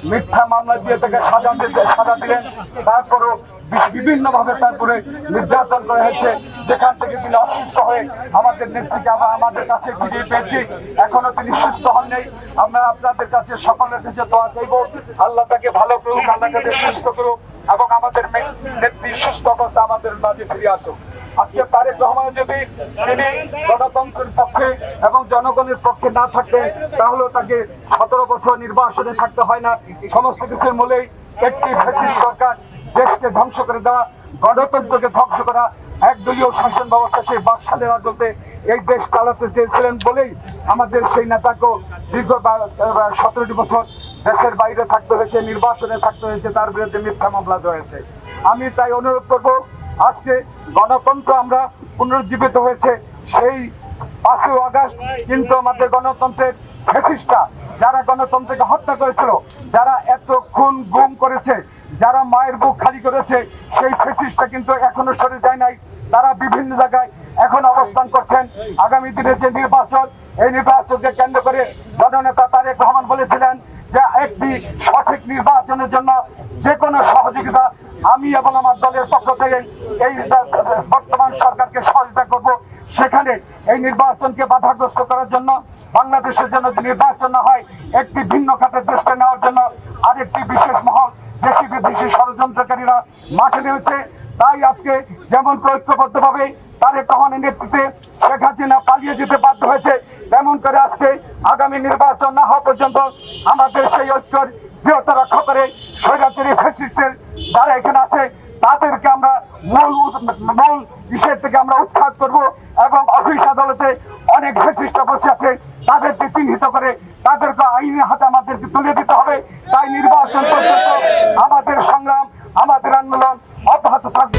মিথ্যা মামলা দিয়ে তাকে সাজা দিলেন, তারপরও বিভিন্নভাবে তারপরে নির্যাতন করা হয়েছে, যেখান থেকে তিনি অসুস্থ হয়ে আমাদের নেত্রীকে আমাদের কাছে ফিরিয়ে পেয়েছি। এখনো তিনি সুস্থ হন নাই। আমরা আপনাদের কাছে সকলের কাছে দোয়া চাইব, আল্লাহ তাকে ভালো করুক, আল্লাহ তাকে সুস্থ করুক এবং আমাদের নেত্রীর সুস্থ অবস্থা আমাদের মাঝে ফিরে আসুক। আজকে তারেক রহমান যদি তিনি গণতন্ত্রের পক্ষে এবং জনগণের পক্ষে না থাকতেন, তাহলে তাকে 17 বছর নির্বাসনে থাকতে হয় না। সমস্ত কিছুর মূলেই একটি ফ্যাসিস্ট সরকার দেশকে ধ্বংস করে দেওয়া, গণতন্ত্রকে ধ্বংস করা, একদলীয় শাসন ব্যবস্থা, সেই বাকশালের আদতে এই দেশ চালাতে চেয়েছিলেন বলেই আমাদের সেই নেতাকেও দীর্ঘ 17টি বছর দেশের বাইরে থাকতে হয়েছে, নির্বাসনে থাকতে হয়েছে, তার বিরুদ্ধে মিথ্যা মামলা হয়েছে। আমি তাই অনুরোধ করব, আজকে গণতন্ত্র আমরা পুনরুজ্জীবিত হয়েছে, সেই 5ই আগস্ট কিন্তু আমাদের গণতন্ত্রের ফ্যাসিস্টরা, যারা গণতন্ত্রকে হত্যা করেছিল, যারা এত খুন গুম করেছে, যারা মায়ের বুক খালি করেছে, সেই ফ্যাসিস্টরা কিন্তু এখনো সরে যায় নাই। তারা বিভিন্ন জায়গায় এখন অবস্থান করছেন। আগামী দিনে যে নির্বাচন, এই নির্বাচনকে কেন্দ্র করে জননেতা তারেক রহমান বলেছিলেন যে একটি সঠিক নির্বাচনের জন্য যে কোনো সহযোগিতা আমি এবং আমার দলের পক্ষ থেকে এই বর্তমান সরকারকে সহযোগিতা করব। সেখানে এই নির্বাচনকে বাধাগ্রস্ত করার জন্য, বাংলাদেশের জন্য যে নির্বাচন না হয়, একটি ভিন্ন খাতের দেশকে নেওয়ার জন্য আরেকটি বিশেষ মহল, দেশি বিদেশি ষড়যন্ত্রকারীরা মাঠে নেমেছে। তাই আজকে যেমন ঐক্যবদ্ধভাবে তারেক রহমানের নেতৃত্বে শেখ হাসিনা পালিয়ে যেতে বাধ্য হয়েছে, তেমন করে আজকে আগামী নির্বাচন না হওয়া পর্যন্ত আমাদের সেই ঐক্যের দৃঢ়তা রক্ষা করে স্বৈরাচারী ফ্যাসিস্টের যারা এখানে আছে তাদেরকে আমরা মূল বিষয় থেকে আমরা উৎখাত করব এবং অফিস আদালতে অনেক ফ্যাসিস্ট বসে আছে, তাদেরকে চিহ্নিত করে তাদেরকে আইনের হাতে আমাদেরকে তুলে দিতে হবে। তাই নির্বাচন পর্যন্ত আমাদের সংগ্রাম, আমাদের আন্দোলন অব্যাহত থাকবে।